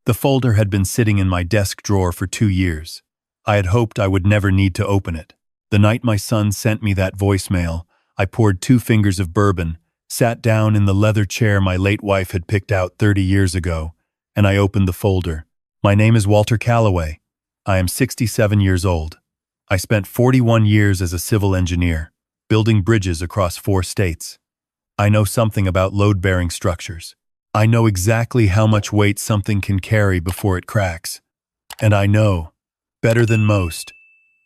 The folder had been sitting in my desk drawer for 2 years. I had hoped I would never need to open it. The night my son sent me that voicemail, I poured 2 fingers of bourbon, sat down in the leather chair my late wife had picked out 30 years ago, and I opened the folder. My name is Walter Calloway. I am 67 years old. I spent 41 years as a civil engineer, building bridges across 4 states. I know something about load-bearing structures. I know exactly how much weight something can carry before it cracks. And I know, better than most,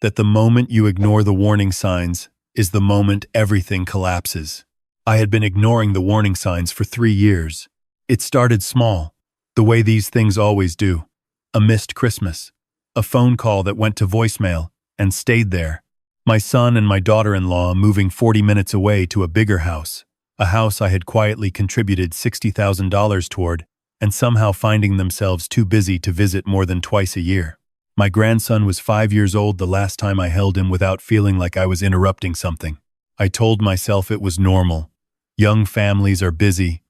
that the moment you ignore the warning signs is the moment everything collapses. I had been ignoring the warning signs for 3 years. It started small, the way these things always do. A missed Christmas, a phone call that went to voicemail and stayed there. My son and my daughter-in-law moving 40 minutes away to a bigger house, a house I had quietly contributed $60,000 toward, and somehow finding themselves too busy to visit more than twice a year. My grandson was 5 years old the last time I held him without feeling like I was interrupting something. I told myself it was normal. Young families are busy.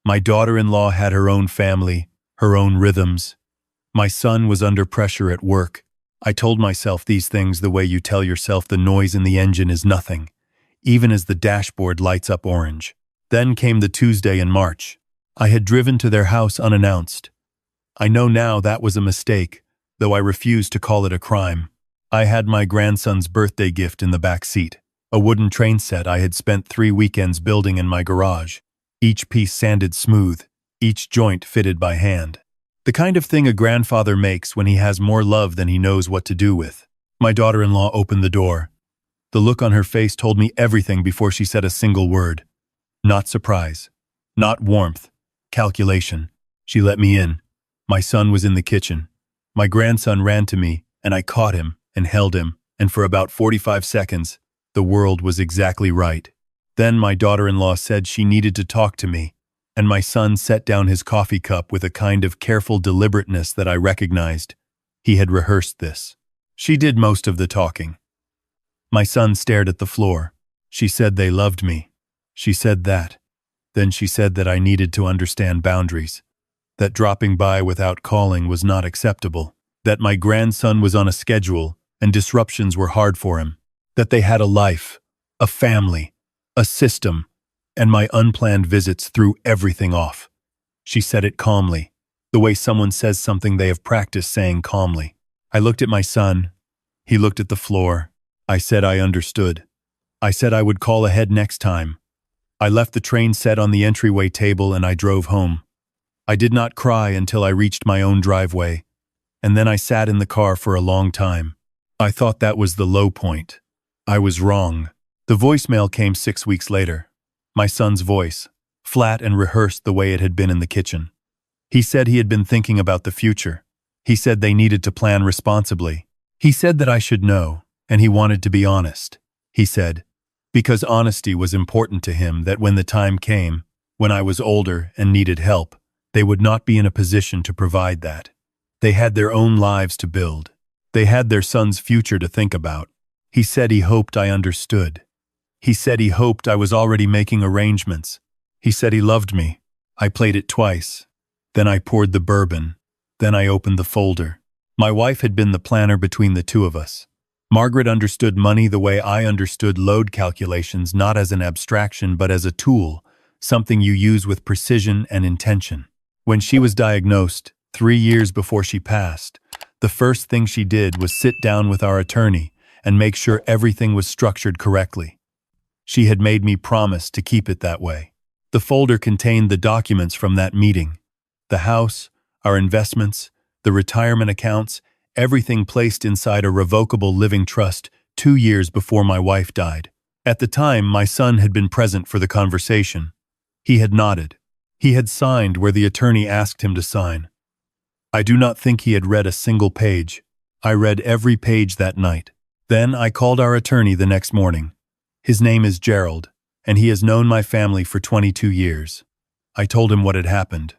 My daughter-in-law had her own family, her own rhythms. My son was under pressure at work. I told myself these things the way you tell yourself the noise in the engine is nothing, even as the dashboard lights up orange. Then came the Tuesday in March. I had driven to their house unannounced. I know now that was a mistake, though I refuse to call it a crime. I had my grandson's birthday gift in the back seat, a wooden train set I had spent 3 weekends building in my garage, each piece sanded smooth, each joint fitted by hand. The kind of thing a grandfather makes when he has more love than he knows what to do with. My daughter-in-law opened the door. The look on her face told me everything before she said a single word. Not surprise. Not warmth. Calculation. She let me in. My son was in the kitchen. My grandson ran to me, and I caught him and held him, and for about 45 seconds, the world was exactly right. Then my daughter-in-law said she needed to talk to me, and my son set down his coffee cup with a kind of careful deliberateness that I recognized. He had rehearsed this. She did most of the talking. My son stared at the floor. She said they loved me. She said that. Then she said that I needed to understand boundaries, that dropping by without calling was not acceptable, that my grandson was on a schedule and disruptions were hard for him, that they had a life, a family, a system, and my unplanned visits threw everything off. She said it calmly, the way someone says something they have practiced saying calmly. I looked at my son. He looked at the floor. I said I understood. I said I would call ahead next time. I left the train set on the entryway table and I drove home. I did not cry until I reached my own driveway, and then I sat in the car for a long time. I thought that was the low point. I was wrong. The voicemail came 6 weeks later. My son's voice, flat and rehearsed the way it had been in the kitchen. He said he had been thinking about the future. He said they needed to plan responsibly. He said that I should know, and he wanted to be honest. He said, because honesty was important to him, that when the time came, when I was older and needed help, they would not be in a position to provide that. They had their own lives to build. They had their son's future to think about. He said he hoped I understood. He said he hoped I was already making arrangements. He said he loved me. I played it twice. Then I poured the bourbon. Then I opened the folder. My wife had been the planner between the two of us. Margaret understood money the way I understood load calculations, not as an abstraction but as a tool, something you use with precision and intention. When she was diagnosed, 3 years before she passed, the first thing she did was sit down with our attorney and make sure everything was structured correctly. She had made me promise to keep it that way. The folder contained the documents from that meeting. The house, our investments, the retirement accounts, everything placed inside a revocable living trust 2 years before my wife died. At the time, my son had been present for the conversation. He had nodded. He had signed where the attorney asked him to sign. I do not think he had read a single page. I read every page that night. Then I called our attorney the next morning. His name is Gerald, and he has known my family for 22 years. I told him what had happened.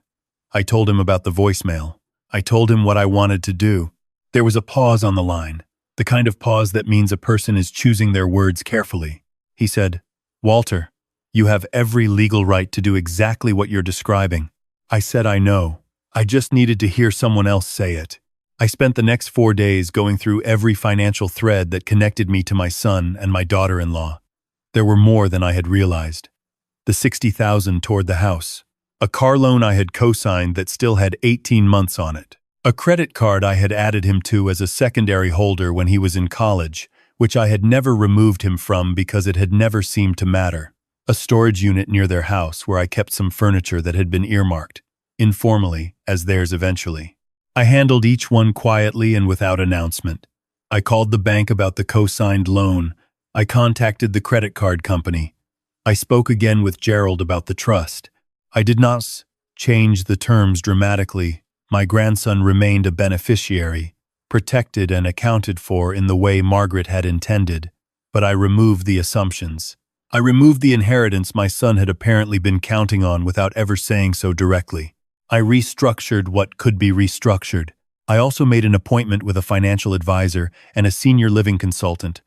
I told him about the voicemail. I told him what I wanted to do. There was a pause on the line, the kind of pause that means a person is choosing their words carefully. He said, "Walter, you have every legal right to do exactly what you're describing." I said, "I know." I just needed to hear someone else say it. I spent the next 4 days going through every financial thread that connected me to my son and my daughter-in-law. There were more than I had realized. The $60,000 toward the house. A car loan I had co-signed that still had 18 months on it. A credit card I had added him to as a secondary holder when he was in college, which I had never removed him from because it had never seemed to matter. A storage unit near their house where I kept some furniture that had been earmarked, informally, as theirs eventually. I handled each one quietly and without announcement. I called the bank about the co-signed loan. I contacted the credit card company. I spoke again with Gerald about the trust. I did not change the terms dramatically. My grandson remained a beneficiary, protected and accounted for in the way Margaret had intended, but I removed the assumptions. I removed the inheritance my son had apparently been counting on without ever saying so directly. I restructured what could be restructured. I also made an appointment with a financial advisor and a senior living consultant,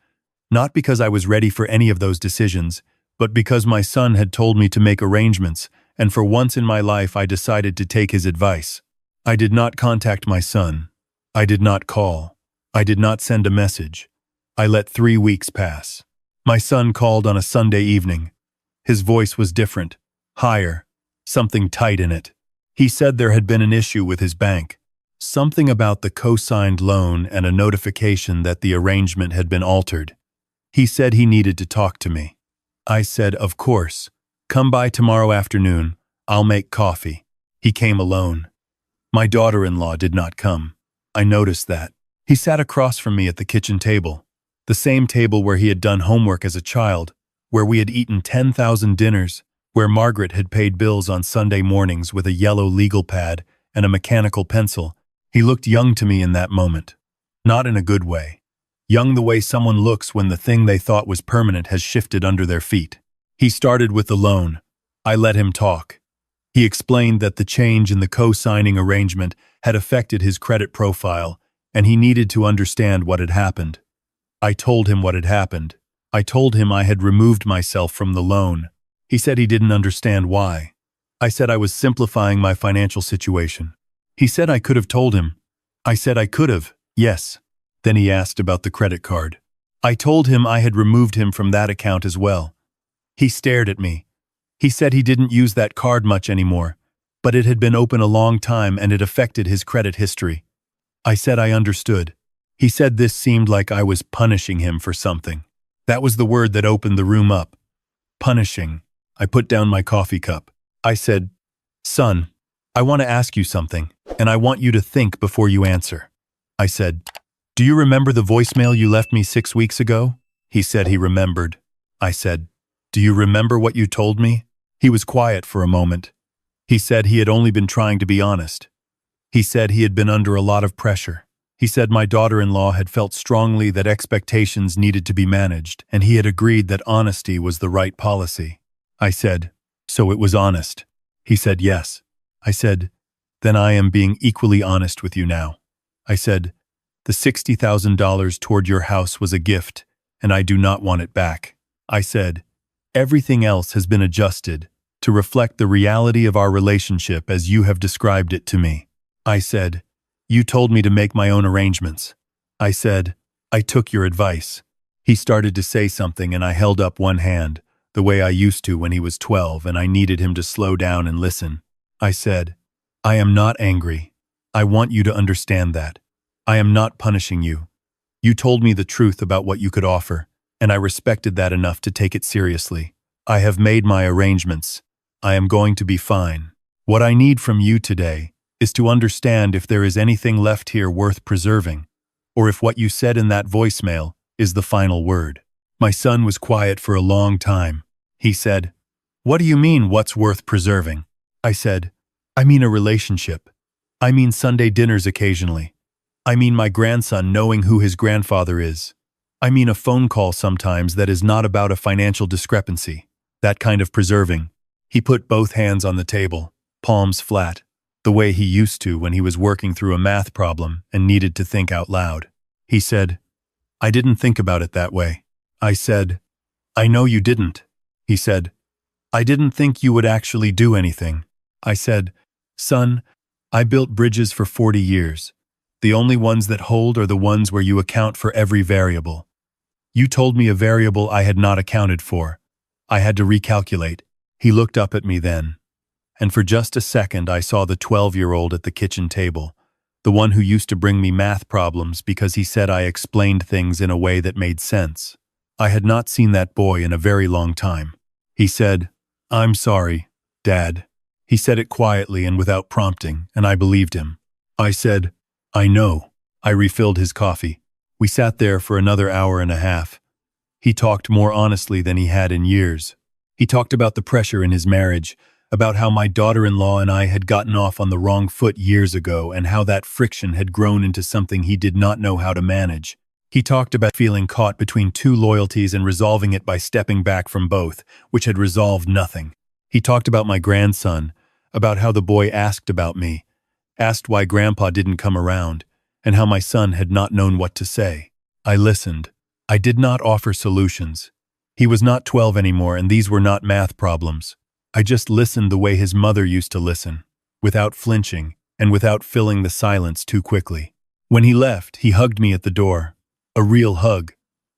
not because I was ready for any of those decisions, but because my son had told me to make arrangements, and for once in my life I decided to take his advice. I did not contact my son. I did not call. I did not send a message. I let 3 weeks pass. My son called on a Sunday evening. His voice was different, higher, something tight in it. He said there had been an issue with his bank, something about the co-signed loan and a notification that the arrangement had been altered. He said he needed to talk to me. I said, of course. Come by tomorrow afternoon. I'll make coffee. He came alone. My daughter-in-law did not come. I noticed that. He sat across from me at the kitchen table, the same table where he had done homework as a child, where we had eaten 10,000 dinners, where Margaret had paid bills on Sunday mornings with a yellow legal pad and a mechanical pencil. He looked young to me in that moment. Not in a good way. Young the way someone looks when the thing they thought was permanent has shifted under their feet. He started with the loan. I let him talk. He explained that the change in the co-signing arrangement had affected his credit profile, and he needed to understand what had happened. I told him what had happened. I told him I had removed myself from the loan. He said he didn't understand why. I said I was simplifying my financial situation. He said I could have told him. I said I could have, yes. Then he asked about the credit card. I told him I had removed him from that account as well. He stared at me. He said he didn't use that card much anymore, but it had been open a long time and it affected his credit history. I said I understood. He said this seemed like I was punishing him for something. That was the word that opened the room up. Punishing. I put down my coffee cup. I said, "Son, I want to ask you something, and I want you to think before you answer." I said, "Do you remember the voicemail you left me 6 weeks ago?" He said he remembered. I said, "Do you remember what you told me?" He was quiet for a moment. He said he had only been trying to be honest. He said he had been under a lot of pressure. He said my daughter-in-law had felt strongly that expectations needed to be managed, and he had agreed that honesty was the right policy. I said, "So it was honest?" He said, "Yes." I said, "Then I am being equally honest with you now." I said, "The $60,000 toward your house was a gift, and I do not want it back." I said, "Everything else has been adjusted to reflect the reality of our relationship as you have described it to me." I said, "You told me to make my own arrangements." I said, "I took your advice." He started to say something and I held up one hand, the way I used to when he was 12 and I needed him to slow down and listen. I said, "I am not angry. I want you to understand that. I am not punishing you. You told me the truth about what you could offer, and I respected that enough to take it seriously. I have made my arrangements. I am going to be fine. What I need from you today is to understand if there is anything left here worth preserving, or if what you said in that voicemail is the final word." My son was quiet for a long time. He said, "What do you mean, what's worth preserving?" I said, "I mean a relationship. I mean Sunday dinners occasionally. I mean my grandson knowing who his grandfather is. I mean a phone call sometimes that is not about a financial discrepancy. That kind of preserving." He put both hands on the table, palms flat, the way he used to when he was working through a math problem and needed to think out loud. He said, "I didn't think about it that way." I said, "I know you didn't." He said, "I didn't think you would actually do anything." I said, "Son, I built bridges for 40 years. The only ones that hold are the ones where you account for every variable. You told me a variable I had not accounted for. I had to recalculate. He looked up at me then. And for just a second I saw the 12-year-old at the kitchen table, the one who used to bring me math problems because he said I explained things in a way that made sense. I had not seen that boy in a very long time. He said, "I'm sorry, Dad." He said it quietly and without prompting, and I believed him. I said, "I know." I refilled his coffee. We sat there for another hour and a half. He talked more honestly than he had in years. He talked about the pressure in his marriage, about how my daughter-in-law and I had gotten off on the wrong foot years ago and how that friction had grown into something he did not know how to manage. He talked about feeling caught between two loyalties and resolving it by stepping back from both, which had resolved nothing. He talked about my grandson, about how the boy asked about me, asked why Grandpa didn't come around, and how my son had not known what to say. I listened. I did not offer solutions. He was not 12 anymore, and these were not math problems. I just listened the way his mother used to listen, without flinching and without filling the silence too quickly. When he left, he hugged me at the door. A real hug,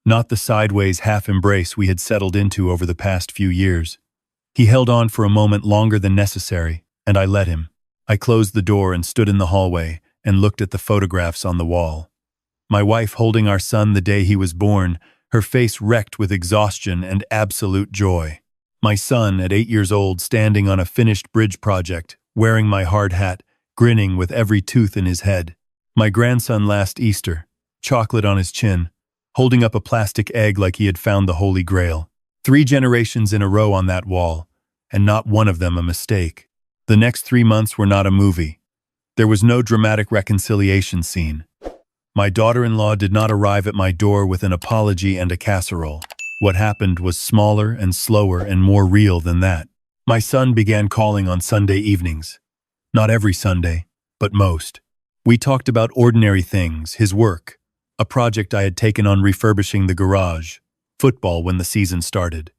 not the sideways half-embrace we had settled into over the past few years. He held on for a moment longer than necessary, and I let him. I closed the door and stood in the hallway and looked at the photographs on the wall. My wife holding our son the day he was born, her face wrecked with exhaustion and absolute joy. My son, at 8 years old, standing on a finished bridge project, wearing my hard hat, grinning with every tooth in his head. My grandson last Easter, chocolate on his chin, holding up a plastic egg like he had found the Holy Grail. 3 generations in a row on that wall, and not one of them a mistake. The next 3 months were not a movie. There was no dramatic reconciliation scene. My daughter-in-law did not arrive at my door with an apology and a casserole. What happened was smaller and slower and more real than that. My son began calling on Sunday evenings. Not every Sunday, but most. We talked about ordinary things, his work, a project I had taken on refurbishing the garage, football when the season started.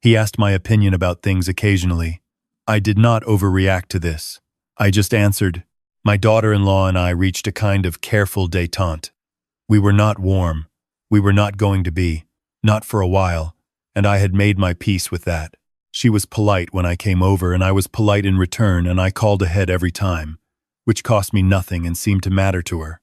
He asked my opinion about things occasionally. I did not overreact to this. I just answered. My daughter-in-law and I reached a kind of careful détente. We were not warm. We were not going to be. Not for a while, and I had made my peace with that. She was polite when I came over, and I was polite in return, and I called ahead every time, which cost me nothing and seemed to matter to her.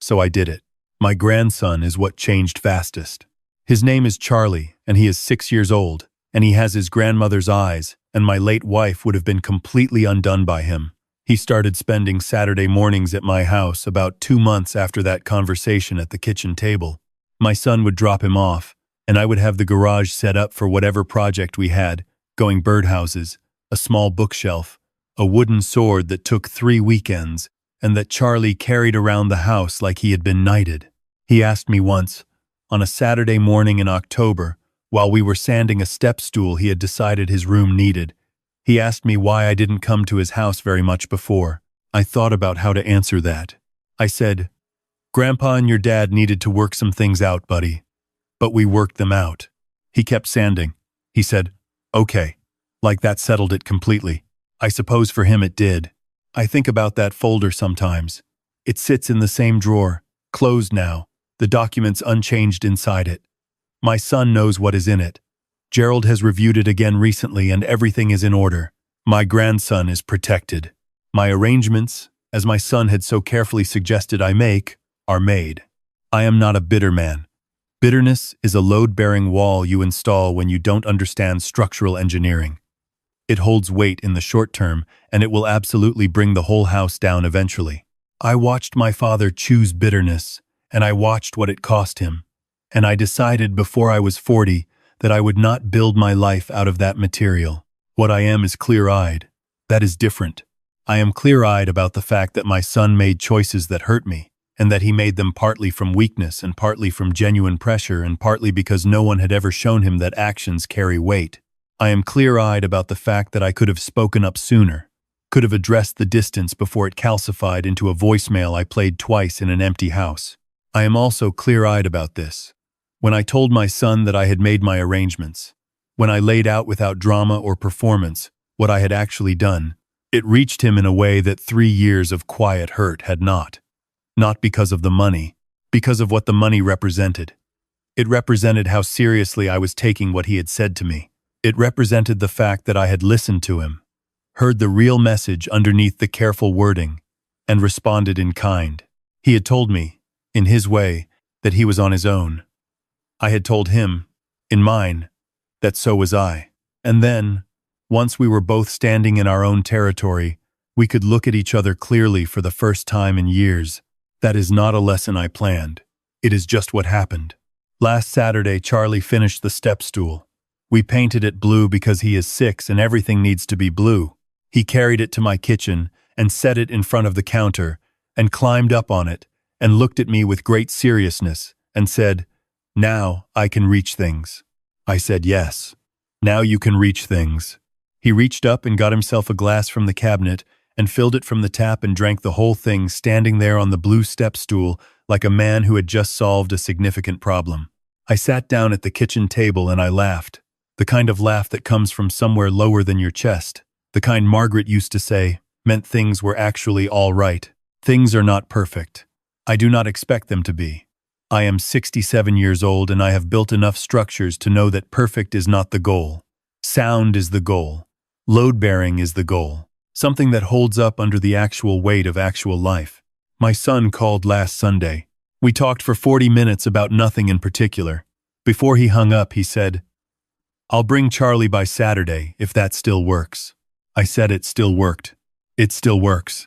So I did it. My grandson is what changed fastest. His name is Charlie, and he is 6 years old, and he has his grandmother's eyes, and my late wife would have been completely undone by him. He started spending Saturday mornings at my house about 2 months after that conversation at the kitchen table. My son would drop him off, and I would have the garage set up for whatever project we had, going birdhouses, a small bookshelf, a wooden sword that took 3 weekends, and that Charlie carried around the house like he had been knighted. He asked me once, on a Saturday morning in October, while we were sanding a step stool he had decided his room needed, he asked me why I didn't come to his house very much before. I thought about how to answer that. I said, "Grandpa and your dad needed to work some things out, buddy. But we worked them out." He kept sanding. He said, "Okay," like that settled it completely. I suppose for him it did. I think about that folder sometimes. It sits in the same drawer, closed now, the documents unchanged inside it. My son knows what is in it. Gerald has reviewed it again recently and everything is in order. My grandson is protected. My arrangements, as my son had so carefully suggested I make, are made. I am not a bitter man. Bitterness is a load-bearing wall you install when you don't understand structural engineering. It holds weight in the short term, and it will absolutely bring the whole house down eventually. I watched my father choose bitterness, and I watched what it cost him. And I decided before I was 40 that I would not build my life out of that material. What I am is clear-eyed. That is different. I am clear-eyed about the fact that my son made choices that hurt me, and that he made them partly from weakness and partly from genuine pressure and partly because no one had ever shown him that actions carry weight. I am clear-eyed about the fact that I could have spoken up sooner, could have addressed the distance before it calcified into a voicemail I played twice in an empty house. I am also clear-eyed about this. When I told my son that I had made my arrangements, when I laid out without drama or performance what I had actually done, It reached him in a way that 3 years of quiet hurt had not. Not because of the money, because of what the money represented. It represented how seriously I was taking what he had said to me. It represented the fact that I had listened to him, heard the real message underneath the careful wording, and responded in kind. He had told me, in his way, that he was on his own. I had told him, in mine, that so was I. And then, once we were both standing in our own territory, we could look at each other clearly for the first time in years. That is not a lesson I planned. It is just what happened. Last Saturday, Charlie finished the step stool. We painted it blue because he is 6 and everything needs to be blue. He carried it to my kitchen and set it in front of the counter and climbed up on it and looked at me with great seriousness and said, "Now I can reach things." I said, "Yes. Now you can reach things." He reached up and got himself a glass from the cabinet and filled it from the tap and drank the whole thing standing there on the blue step stool like a man who had just solved a significant problem. I sat down at the kitchen table and I laughed. The kind of laugh that comes from somewhere lower than your chest. The kind Margaret used to say meant things were actually all right. Things are not perfect. I do not expect them to be. I am 67 years old and I have built enough structures to know that perfect is not the goal. Sound is the goal. Load-bearing is the goal. Something that holds up under the actual weight of actual life. My son called last Sunday. We talked for 40 minutes about nothing in particular. Before he hung up, he said, "I'll bring Charlie by Saturday, if that still works." I said it still worked. It still works.